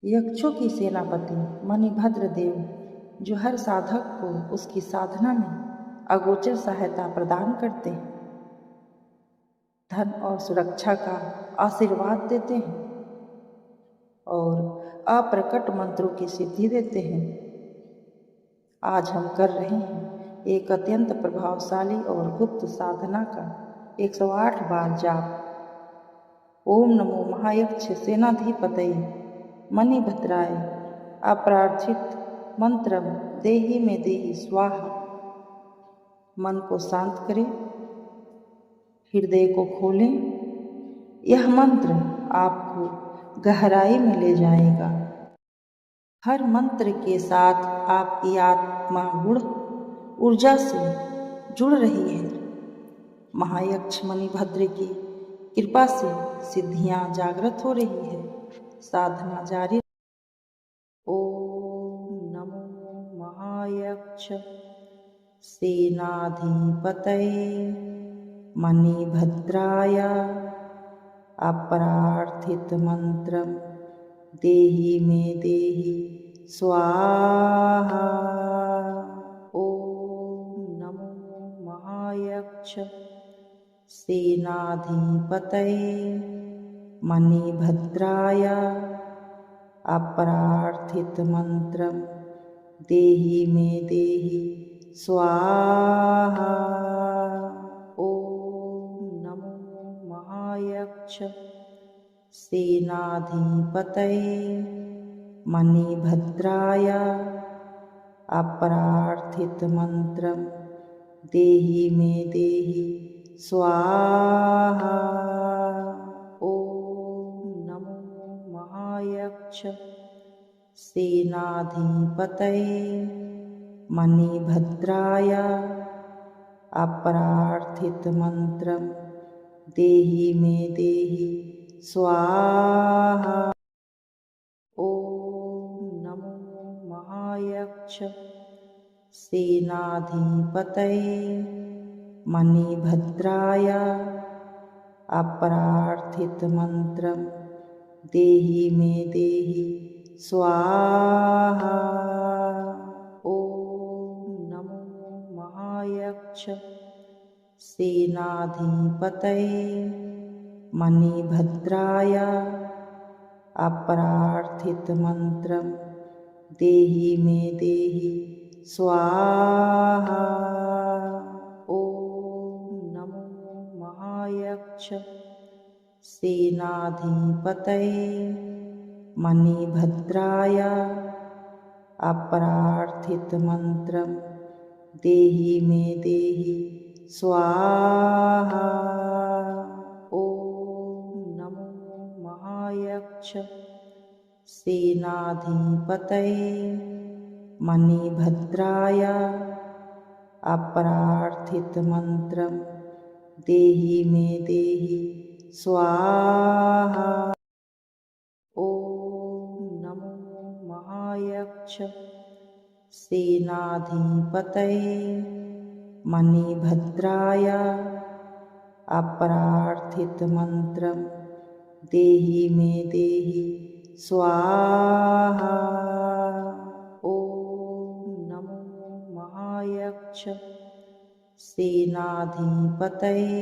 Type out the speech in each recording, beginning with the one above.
यक्षों की सेनापति मणिभद्र देव, जो हर साधक को उसकी साधना में अगोचर सहायता प्रदान करते हैं, धन और सुरक्षा का आशीर्वाद देते हैं और अप्रकट मंत्रों की सिद्धि देते हैं। आज हम कर रहे हैं एक अत्यंत प्रभावशाली और गुप्त साधना का 108 बार जाप। ओम नमो महायक्ष सेनाधिपतये मणिभद्राय अप्रार्थित मंत्रम देहि में देहि स्वाहा। मन को शांत करें, हृदय को खोलें। यह मंत्र आपको गहराई में ले जाएगा। हर मंत्र के साथ आपकी आत्मा गुण ऊर्जा से जुड़ रही है। महायक्ष मणिभद्र की कृपा से सिद्धियां जागृत हो रही है। साधना जारी। ओम नमो महायक्ष सेनाधिपतये मणिभद्राय अप्रार्थित मंत्रम देहि में देहि स्वाहा। ओम नमो महायक्ष सेनाधिपतये मणिभद्राय अप्रार्थित मंत्रम देहि में देहि स्वाहा। ओम नमो महायक्ष सेनाधिपतये मणिभद्राय अप्रार्थित मंत्रम देहि में देहि स्वाहा। ओम नमो महायक्ष सेनाधिपतये मणिभद्राय अप्रार्थित मंत्रम देहि में देहि स्वाहा। ओम नमो महायक्ष सेनाधिपतये मणिभद्राय अप्रार्थित मंत्रम देहि में देहि स्वाहा। ओम नमो महायक्ष सेनाधिपतये मणिभद्राय अप्रार्थित मंत्रम देहि में देहि स्वाहा। ओम नमो महायक्ष सेनाधिपतये मणिभद्राय अप्रार्थित मंत्रम देहि में देहि स्वाहा। ओम नमो महायक्ष सेनाधिपतये मणिभद्राय अप्रार्थित मंत्रम देहि में देहि स्वाहा। ओम नमो महायक्ष सेनाधिपतये मणिभद्राय अप्रार्थित मंत्रम देहि में देहि स्वाहा। ओम नमो महायक्ष सेनाधिपतये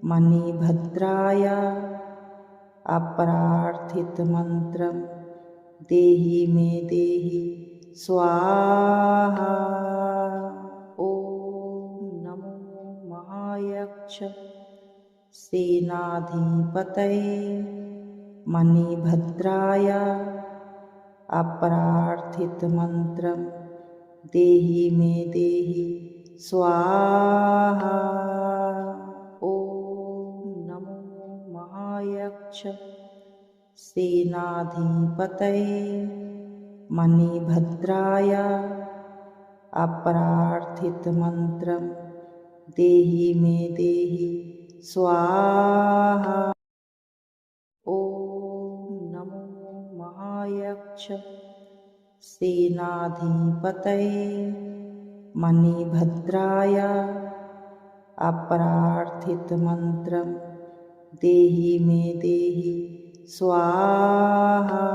मणिभद्राय अप्रार्थित मंत्रम देहि में देहि स्वाहा। ओम नमो महायक्ष सेनाधिपतये मणिभद्राय अप्रार्थित मंत्रम देहि में देहि स्वाहा। ओम नमो महायक्ष सेनाधिपतये मणिभद्राय अप्रार्थित मंत्रम देहि में देहि स्वाहा। ओम नमो महायक्ष सेनाधिपतये मणिभद्राय अप्रार्थित मंत्रम देहि में देहि स्वाहा।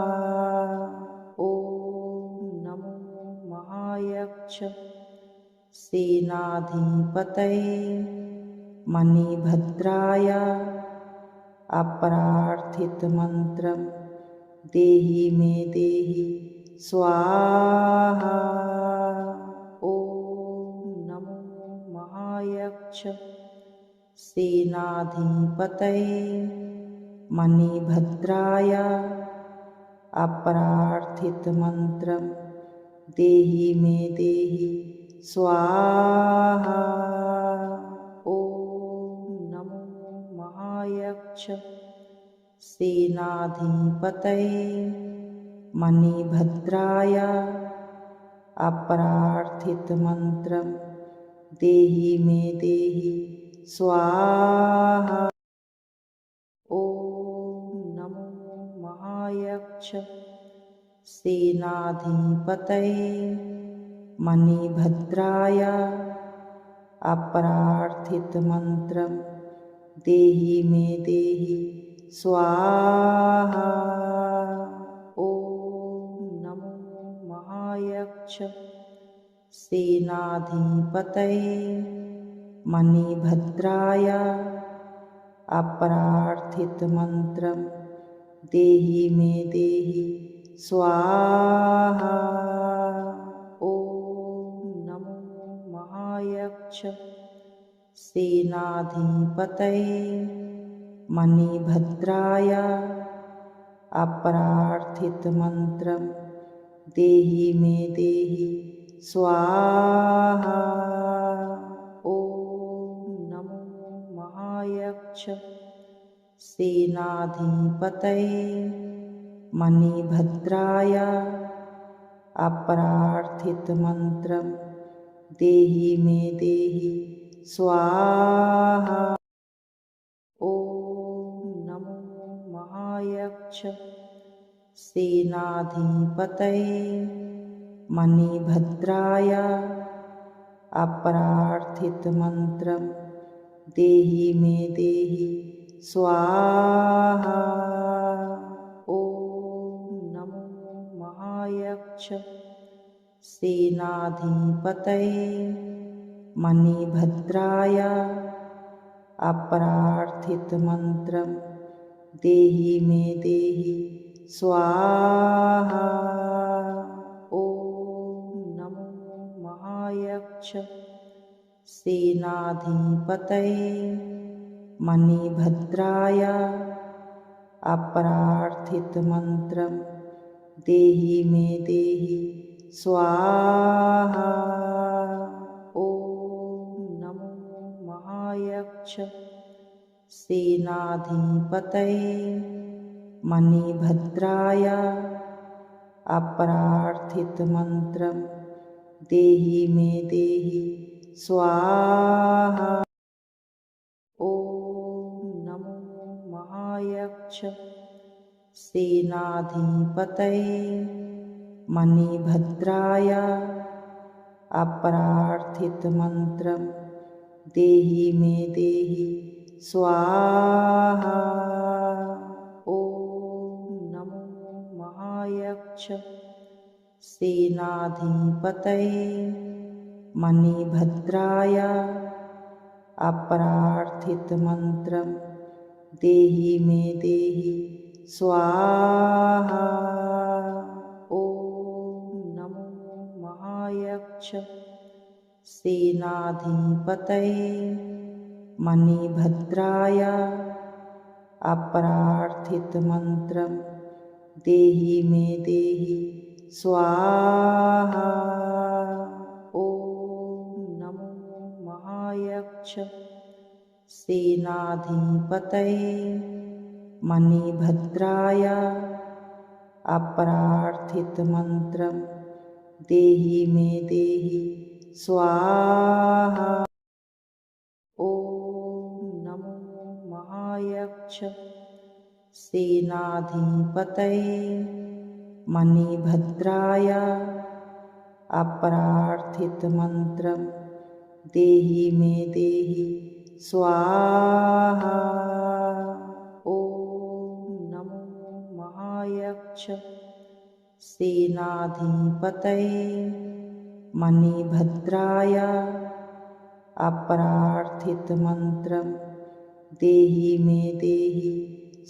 सेनाधिपतये मणिभद्राय अप्रार्थितमन्त्रं देहि मे देहि स्वाहा। ॐ नमो महायक्ष सेनाधिपतये मणिभद्राय अप्रार्थितमन्त्रं देहि मे देहि स्वाहा। ॐ नमो महायक्ष सेनाधिपतये मणिभद्राय अप्रार्थितमन्त्रं देहि मे देहि स्वाहा। ॐ नमो महायक्ष सेनाधिपतये मणिभद्राय अप्रार्थितमन्त्रं देहि मे देहि स्वाहा। ॐ नमो महायक्ष सेनाधिपतये मणिभद्राय अप्रार्थितमन्त्रं देहि मे देहि स्वाहा। ॐ नमो महायक्ष सेनाधिपतये मणिभद्राय अप्रार्थितमन्त्रं देहि मे देहि स्वाहा। ॐ नमो महायक्ष सेनाधिपतये मणिभद्राय अप्रार्थितमन्त्रं देहि मे देहि स्वाहा। ॐ नमो महायक्ष सेनाधिपतये मणिभद्राय अप्रार्थितमन्त्रं देहि मे देहि स्वाहा। ॐ नमो महायक्ष सेनाधिपतये मणिभद्राय अप्रार्थितमन्त्रं देहि मे देहि स्वाहा। ॐ नमो महायक्ष सेनाधिपतये मणिभद्राय अप्रार्थितमन्त्रं देहि मे देहि स्वाहा। ॐ नमो महायक्ष सेनाधिपतये मणिभद्राय अप्रार्थितमन्त्रं देहि मे देहि स्वाहा। ॐ नमो महायक्ष सेनाधिपतये मणिभद्राय अप्रार्थितमन्त्रं देहि मे देहि स्वाहा। ॐ नमो महायक्ष सेनाधिपतये मणिभद्राय अप्रार्थितमन्त्रं देहि मे देहि स्वाहा। ॐ नमो महायक्ष सेनाधिपतये मणिभद्राय अप्रार्थितमन्त्रं देहि मे देहि स्वाहा। ॐ नमो महायक्ष सेनाधिपतये मणिभद्राय अप्रार्थितमन्त्रं देहि मे देहि स्वाहा। ॐ नमो महायक्ष सेनाधिपतये मणिभद्राय अप्रार्थितमन्त्रं देहि मे देहि स्वाहा। ॐ नमो महायक्ष सेनाधिपतये मणिभद्राय अप्रार्थितमन्त्रं देहि मे देहि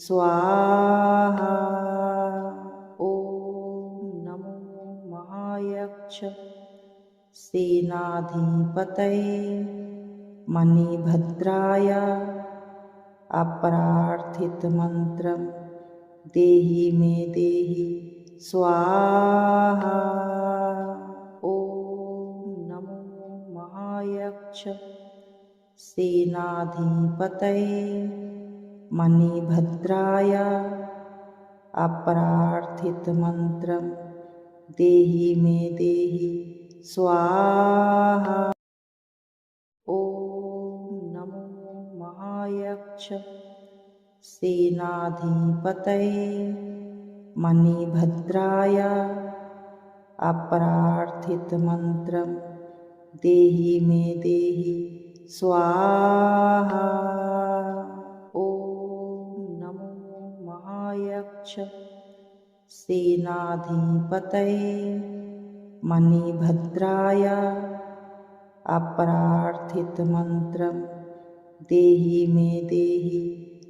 स्वाहा। ॐ नमो महायक्ष सेनाधिपतये मणिभद्राय अप्रार्थितमन्त्रं देहि मे देहि स्वाहा। ॐ नमो महायक्ष सेनाधिपतये मणिभद्राय अप्रार्थितमन्त्रं देहि मे देहि स्वाहा। ॐ नमो महायक्ष सेनाधिपतये मणिभद्राय अप्रार्थितमन्त्रं देहि मे देहि स्वाहा। ॐ नमो महायक्ष सेनाधिपतये मणिभद्राय अप्रार्थितमन्त्रं देहि मे देहि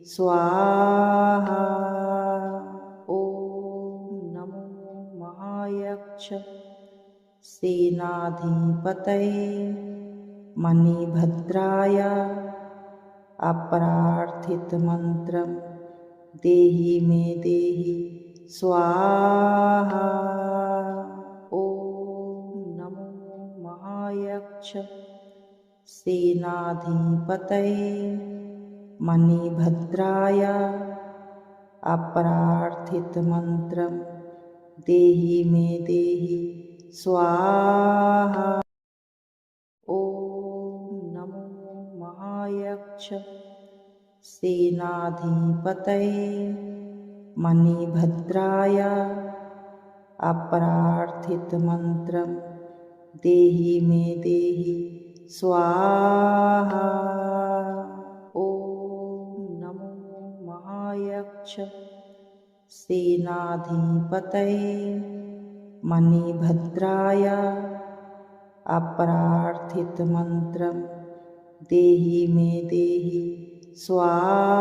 स्वाहा। ॐ नमो महायक्ष सेनाधिपतये मणिभद्राय अप्रार्थितमन्त्रं देहि मे देहि स्वाहा। ॐ नमो महायक्ष सेनाधिपतये मणिभद्राय अप्रार्थितमन्त्रं देहि मे देहि स्वाहा। ॐ नमो महायक्ष सेनाधिपतये मणिभद्राय अप्रार्थितमन्त्रं देहि मे देहि स्वाहा। ॐ नमो महायक्ष सेनाधिपतये मणिभद्राय अप्रार्थितमन्त्रं देहि मे देहि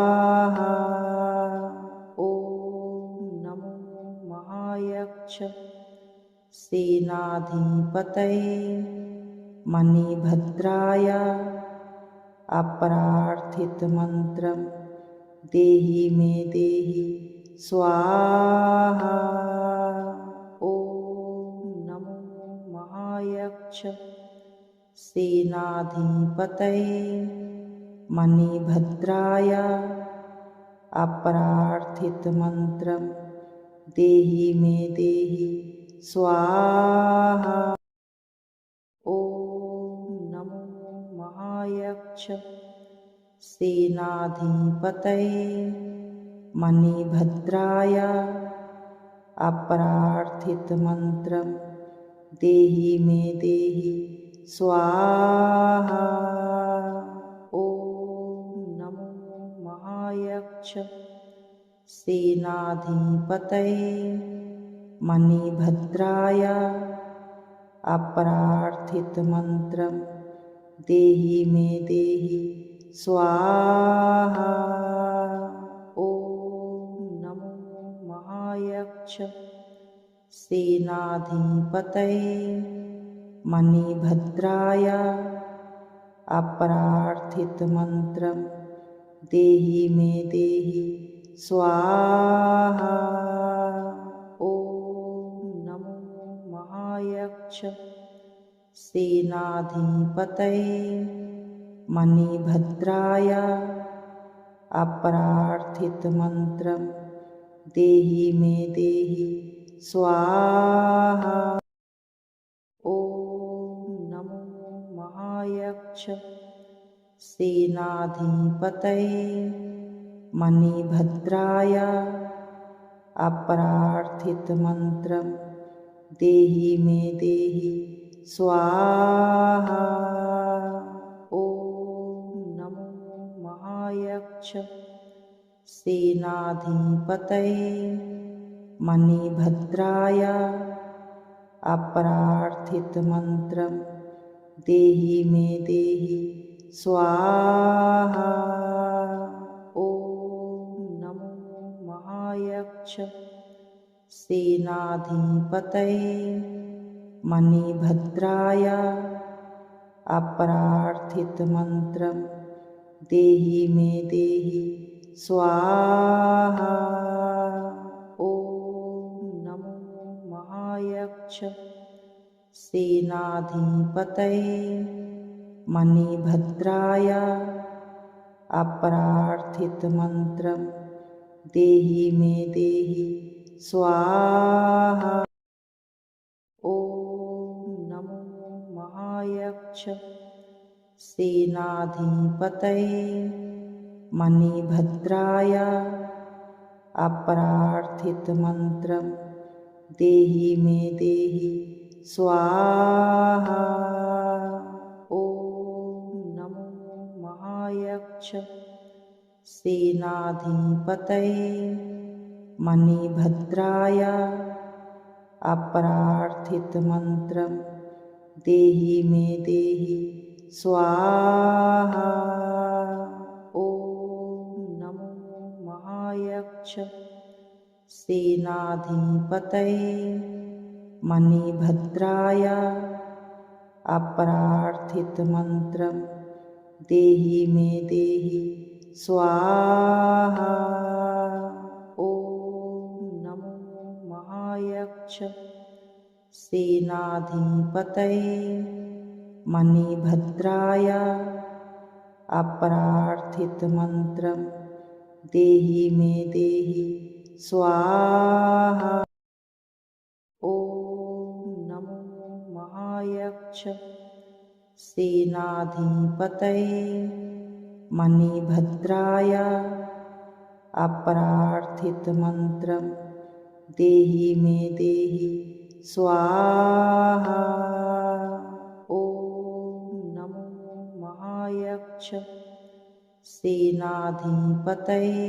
स्वाहा। ॐ नमो महायक्ष सेनाधिपतये मणिभद्राय अप्रार्थितमन्त्रं देहि मे देहि स्वाहा। ॐ नमो महायक्ष सेनाधिपतये मणिभद्राय अप्रार्थितमन्त्रं देहि मे देहि स्वाहा। ॐ नमो महायक्ष सेनाधिपतये मणिभद्राय अप्रार्थितमन्त्रं देहि मे देहि स्वाहा। ॐ नमो महायक्ष सेनाधिपतये मणिभद्राय अप्रार्थितमन्त्रं देहि मे देहि स्वाहा। ॐ नमो महायक्ष सेनाधिपतये मणिभद्राय अप्रार्थितमन्त्रं देहि मे देहि स्वाहा। ॐ नमो महायक्ष सेनाधिपतये मणिभद्राय अप्रार्थितमन्त्रं देहि मे देहि स्वाहा। ॐ नमो महायक्ष सेनाधिपतये मणिभद्राय अप्रार्थितमन्त्रं देहि मे देहि स्वाहा। ॐ नमो महायक्ष सेनाधिपतये मणिभद्राय अप्रार्थितमन्त्रं देहि मे देहि स्वाहा। ॐ नमो महायक्ष सेनाधिपतये मणिभद्राय। अप्रार्थितमन्त्रं देहि मे देहि स्वाहा। ॐ नमो महायक्ष सेनाधिपतये मणिभद्राय। अप्रार्थितमन्त्रं देहि मे देहि स्वाहा। ॐ नमो महायक्ष सेनाधिपतये मणिभद्राय। अप्रार्थितमन्त्रं देहि मे देहि स्वाहा। ॐ नमो महायक्ष सेनाधिपतये मणिभद्राय। अप्रार्थितमन्त्रं देहि मे देहि स्वाहा। ॐ नमो महायक्ष सेनाधिपतये मणिभद्राय। अप्रार्थितमन्त्रं देहि मे देहि स्वाहा। ॐ नमो महायक्ष सेनाधिपतये मणिभद्राय। अप्रार्थितमन्त्रं देहि मे देहि स्वाहा। ॐ नमो महायक्ष सेनाधिपतये मणिभद्राय। अप्रार्थितमन्त्रं देहि मे देहि स्वाहा। ॐ नमो महायक्ष सेनाधिपतये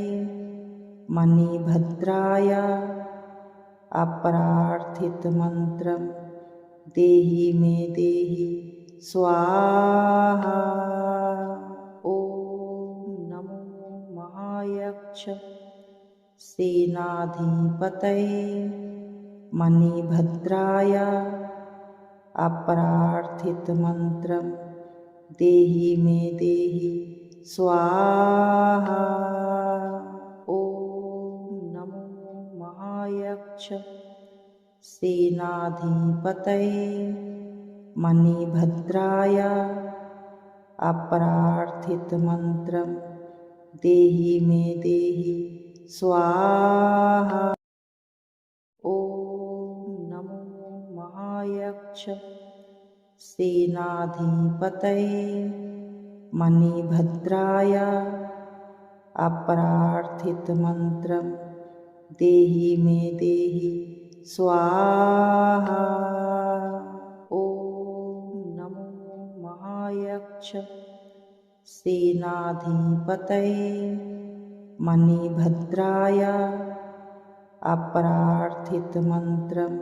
मणिभद्राय। अप्रार्थितमन्त्रं देहि मे देहि स्वाहा। ॐ नमो महायक्ष सेनाधिपतये मणिभद्राय। अप्रार्थितमन्त्रं देहि मे देहि स्वाहा। ॐ नमो महायक्ष सेनाधिपतये मणिभद्राय। अप्रार्थितमन्त्रं देहि मे देहि स्वाहा। ॐ नमो महायक्ष सेनाधिपतये मणिभद्राय। अप्रार्थितमन्त्रं देहि मे देहि स्वाहा। ॐ नमो महायक्ष सेनाधिपतये मणिभद्राय। अप्रार्थितमन्त्रं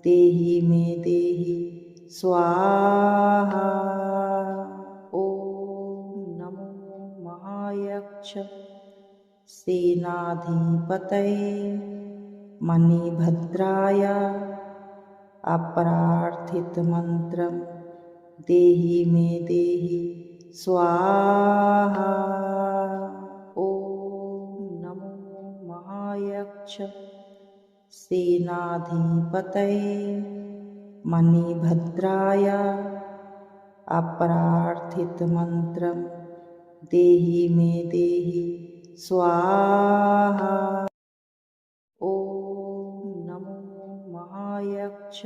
देहि मे देहि स्वाहा। ॐ नमो महायक्ष सेनाधिपतये मणिभद्राय। अप्रार्थितमन्त्रं देहि मे देहि स्वाहा। ॐ नमो महायक्ष सेनाधिपतये मणिभद्राय। अप्रार्थितमन्त्रं देहि मे देहि स्वाहा। ॐ नमो महायक्ष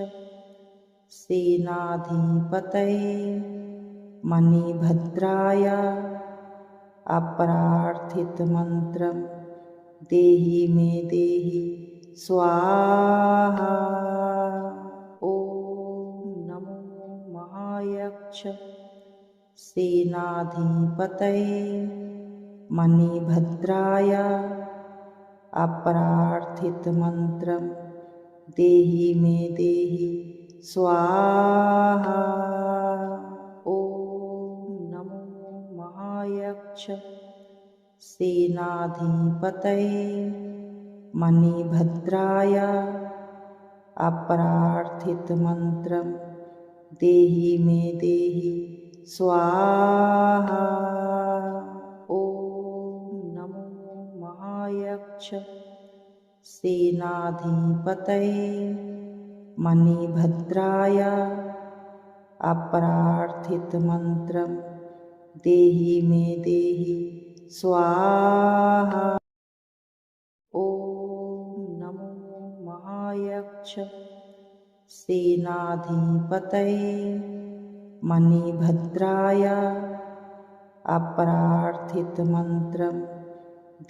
सेनाधिपतये मणिभद्राय। अप्रार्थितमन्त्रं देहि मे देहि स्वाहा। ॐ नमो महायक्ष सेनाधिपतये मणिभद्राय। अप्रार्थितमन्त्रं देहि मे देहि स्वाहा। ॐ नमो महायक्ष सेनाधिपतये मणिभद्राय अप्रार्थितमन्त्रं देहि मे देहि स्वाहा। ॐ नमो महायक्ष सेनाधिपतये मणिभद्राय अप्रार्थितमन्त्रं देहि मे देहि स्वाहा। ॐ नमो महायक्ष सेनाधिपतये मणिभद्राय अप्रार्थितमन्त्रं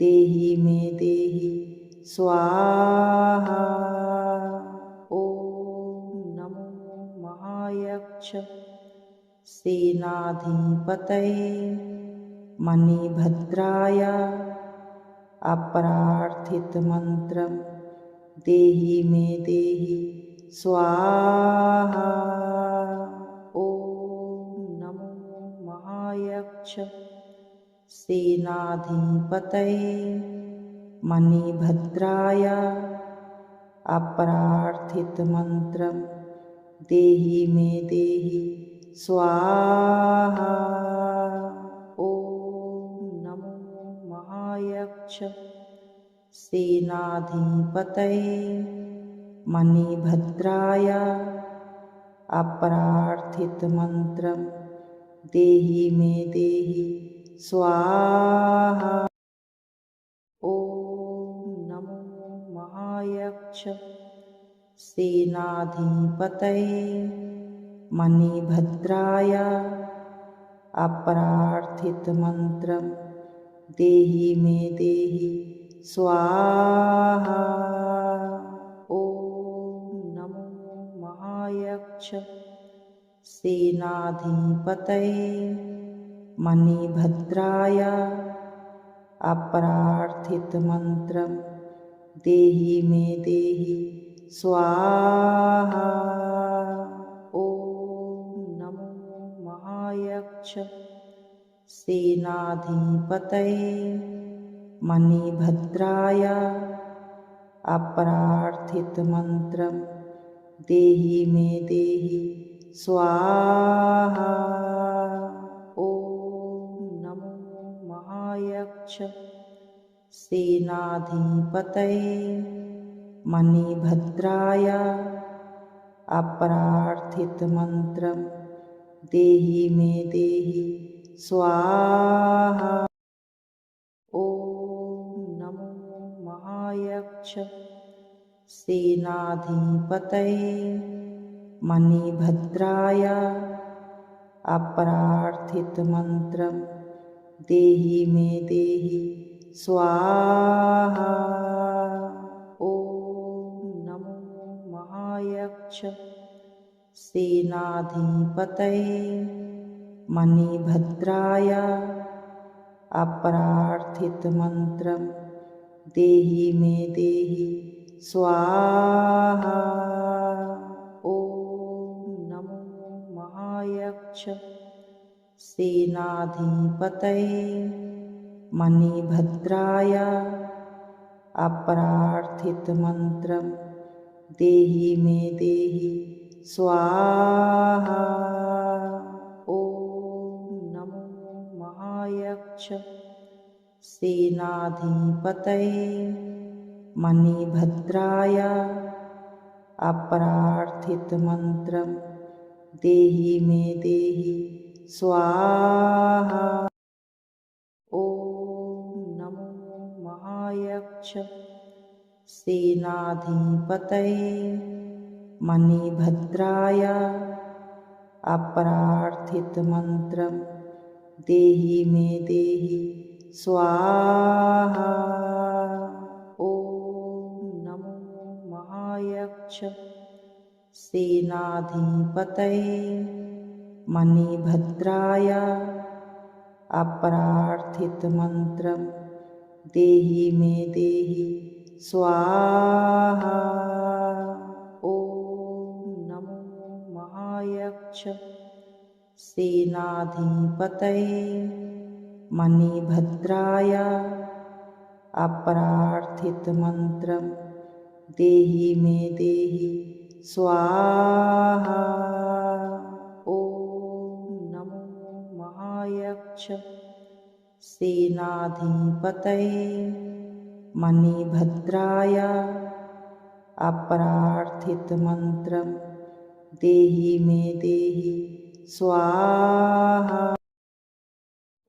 देहि मे देहि स्वाहा। ॐ नमो महायक्ष सेनाधिपतये मणिभद्राय अप्रार्थितमन्त्रं देहि मे देहि स्वाहा। ॐ नमो महायक्ष सेनाधिपतये मणिभद्राय अप्रार्थितमन्त्रं देहि मे देहि स्वाहा। ॐ नमो महायक्ष सेनाधिपतये मणिभद्राय अप्रार्थितमन्त्रं देहि मे देहि स्वाहा। ॐ नमो महायक्ष सेनाधिपतये मणिभद्राय अप्रार्थितमन्त्रं देहि मे देहि स्वाहा। ॐ नमो महायक्ष सेनाधिपतये मणिभद्राय अप्रार्थितमन्त्रं देहि मे देहि स्वाहा। ॐ नमो महायक्ष सेनाधिपतये मणिभद्राय अप्रार्थितमन्त्रं देहि मे देहि स्वाहा। ॐ नमो महायक्ष सेनाधिपतये मणिभद्राय अप्रार्थितमन्त्रं देहि मे देहि स्वाहा। ॐ नमो महायक्ष सेनाधिपतये मणिभद्राय अप्रार्थितमन्त्रं देहि मे देहि स्वाहा। ॐ नमो महायक्ष सेनाधिपतये मणिभद्राय अप्रार्थितमन्त्रं देहि मे देहि स्वाहा। ॐ नमो महायक्ष सेनाधिपतये मणिभद्राय अप्रार्थितमन्त्रं देहि मे देहि स्वाहा। ॐ नमो महायक्ष सेनाधिपतये मणिभद्राय अप्रार्थितमन्त्रं देहि मे देहि स्वाहा। ॐ नमो महायक्ष सेनाधिपतये मणिभद्राय अप्रार्थितमन्त्रं देहि मे देहि स्वाहा। ॐ नमो महायक्ष सेनाधिपतये मणिभद्राय अप्रार्थितमन्त्रं देहि मे देहि स्वाहा। सेनाधिपतये मणिभद्राय अप्रार्थितमन्त्रं देहि मे देहि स्वाहा। ॐ नमो महायक्ष सेनाधिपतये मणिभद्राय अप्रार्थितमन्त्रं देहि मे देहि स्वाहा।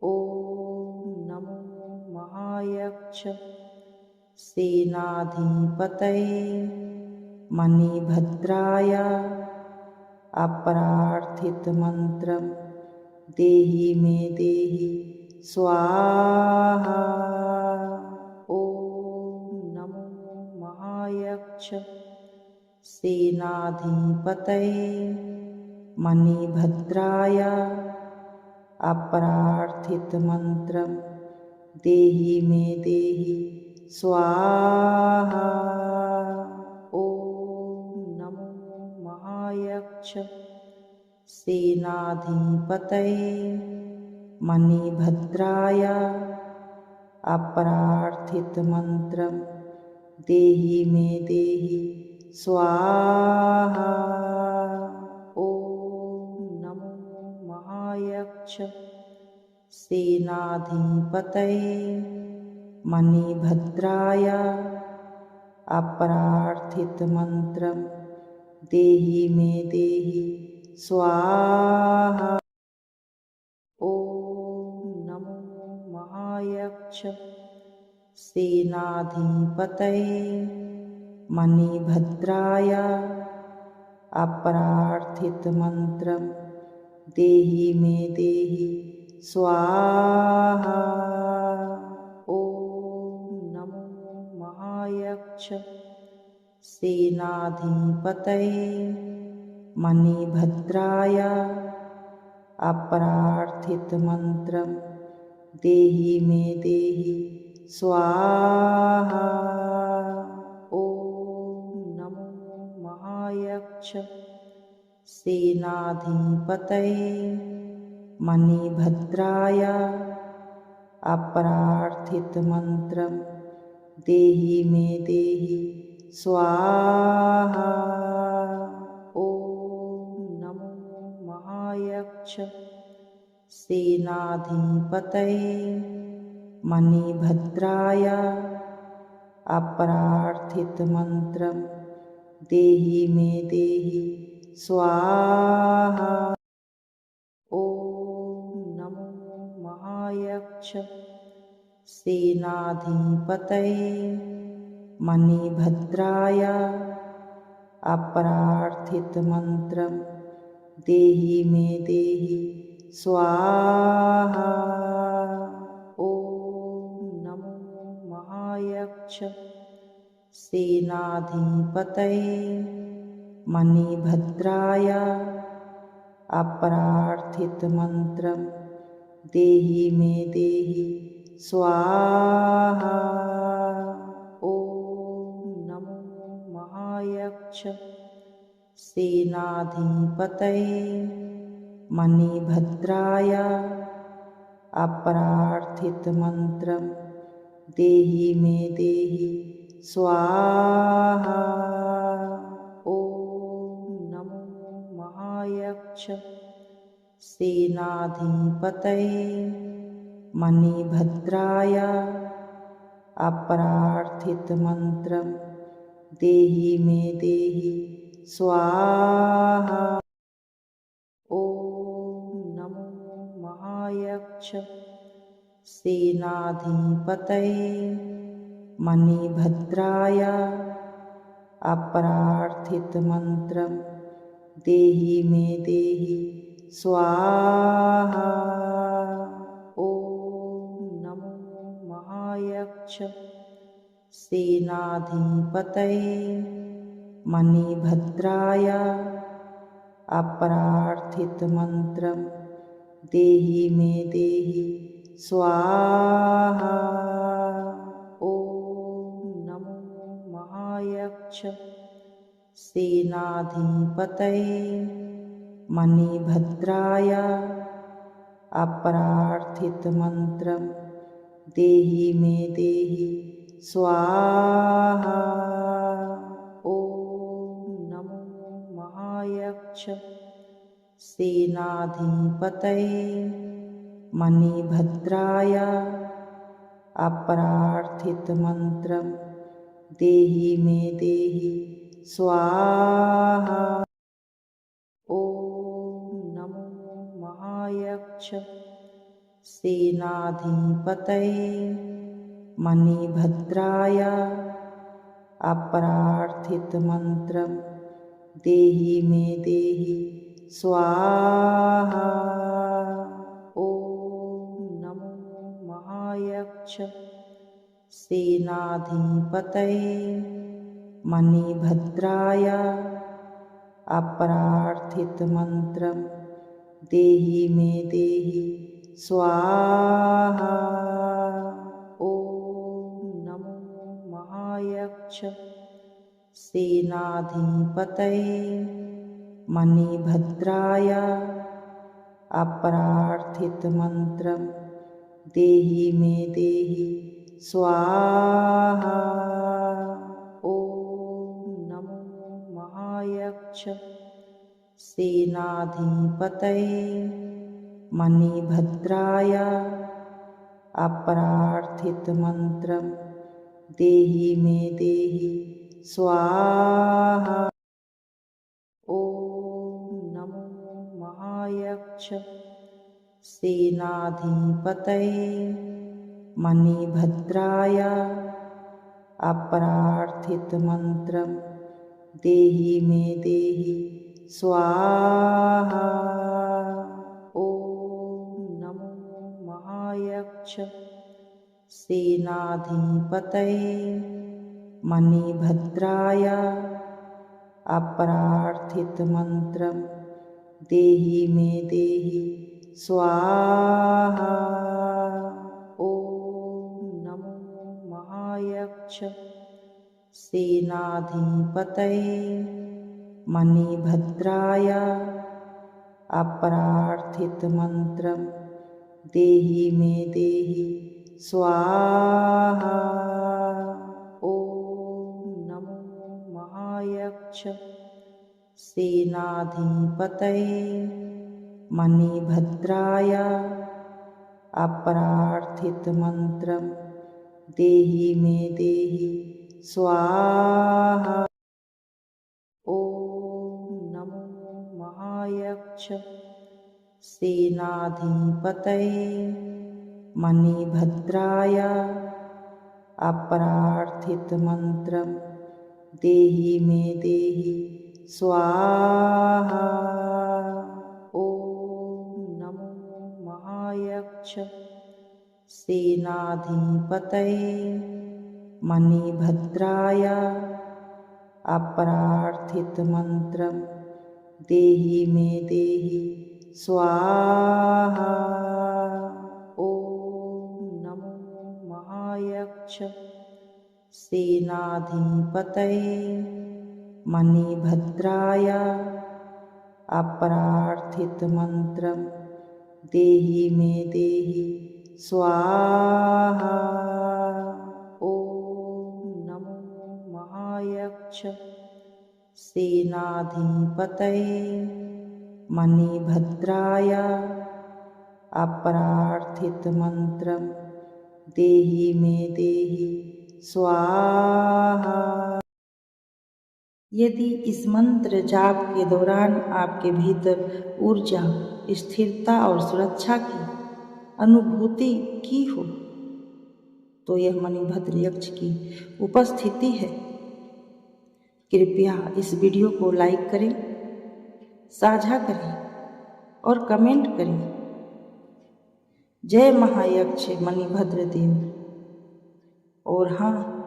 ॐ नमो महायक्ष सेनाधिपतये मणिभद्राय अप्रार्थितमन्त्रं देहि मे देहि स्वाहा। ॐ नमो महायक्ष सेनाधिपतये मणिभद्राय अप्रार्थितमन्त्रं देहि मे देहि स्वाहा। ॐ नमो महायक्ष सेनाधिपतये मणिभद्राय अप्रार्थितमन्त्रं देहि मे देहि स्वाहा। ॐ नमो महायक्ष सेनाधिपतये मणिभद्राय अप्रार्थितमन्त्रं देहि मे देहि स्वाहा। ॐ नमो महायक्ष सेनाधिपतये मणिभद्राय अप्रार्थितमन्त्रं देहि मे देहि स्वाहा। ॐ नमो महायक्ष सेनाधिपतये मणिभद्राय अप्रार्थितमन्त्रं देहि मे देहि स्वाहा। ॐ नमो महायक्ष सेनाधिपतये मणिभद्राय अप्रार्थितमन्त्रं देहि मे देहि स्वाहा। ॐ नमो महायक्ष सेनाधिपतये मणिभद्राय अप्रार्थितमन्त्रं देहि मे देहि स्वाहा। ॐ नमो महायक्ष सेनाधिपतये मणिभद्राय अप्रार्थितमन्त्रं देहि मे देहि स्वाहा। ॐ नमो महायक्ष सेनाधिपतये मणिभद्राय अप्रार्थितमन्त्रं देहि मे देहि स्वाहा। ॐ नमो महायक्ष सेनाधिपतये मणिभद्राय अप्रार्थितमन्त्रं देहि मे देहि स्वाहा। ॐ नमो महायक्ष सेनाधिपतये मणिभद्राय अप्रार्थितमन्त्रं देहि मे देहि स्वाहा। ॐ नमो महायक्ष सेनाधिपतये मणिभद्राय अप्रार्थितमन्त्रं देहि मे देहि स्वाहा। ॐ नमो महायक्ष सेनाधिपतये मणिभद्राय अप्रार्थितमन्त्रं देहि मे देहि स्वाहा। ॐ नमो महायक्ष सेनाधिपतये मणिभद्राय अप्रार्थितमन्त्रं देहि मे देहि स्वाहा। ॐ नमो महायक्ष सेनाधिपतये मणिभद्राय अप्रार्थितमन्त्रं देहि मे देहि स्वाहा। ॐ नमो महायक्ष सेनाधिपतये मणिभद्राय अप्रार्थितमन्त्रं देहि मे देहि स्वाहा। ॐ नमो महायक्ष सेनाधिपतये मणिभद्राय अप्रार्थितमन्त्रं देहि मे देहि स्वाहा। ॐ नमो महायक्ष सेनाधिपतये मणिभद्राय अप्रार्थितमन्त्रं देहि मे देहि स्वाहा। ॐ नमो महायक्ष सेनाधिपतये मणिभद्राय अप्रार्थितमन्त्रं देहि मे देहि स्वाहा। ॐ नमो महायक्ष सेनाधिपतये मणिभद्राय अप्रार्थितमन्त्रं देहि मे देहि स्वाहा। ॐ नमो महायक्ष सेनाधिपतये मणिभद्राय अप्रार्थितमन्त्रं देहि मे देहि स्वाहा। ॐ नमो महायक्ष सेनाधिपतये मणिभद्राय अप्रार्थितमन्त्रं देहि मे देहि स्वाहा। ॐ नमो महायक्ष सेनाधिपतये मणिभद्राय अप्रार्थितमन्त्रं देहि मे देहि स्वाहा। ॐ नमो महायक्ष सेनाधिपतये मणिभद्राय अप्रार्थितमन्त्रं देहि मे देहि स्वाहा। ॐ नमो महायक्ष सेनाधिपतये मणिभद्राय अप्रार्थितमन्त्रं देहि मे देहि स्वाहा। ॐ नमो महायक्ष सेनाधिपतये मणिभद्राय अप्रार्थितमन्त्रं देहि मे देहि स्वाहा। ॐ नमो महायक्ष सेनाधिपतये मणिभद्राय अप्रार्थितमन्त्रं देहि मे देहि स्वाहा। यदि इस मंत्र जाप के दौरान आपके भीतर ऊर्जा, स्थिरता और सुरक्षा की अनुभूति की हो तो यह मणिभद्र यक्ष की उपस्थिति है। कृपया इस वीडियो को लाइक करें, साझा करें और कमेंट करें। जय महायक्ष मणिभद्र देव। और हाँ,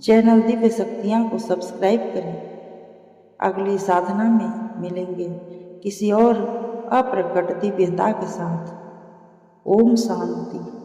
चैनल दिव्य शक्तियाँ को सब्सक्राइब करें। अगली साधना में मिलेंगे किसी और अप्रकट दिव्यता के साथ। ओम शांति।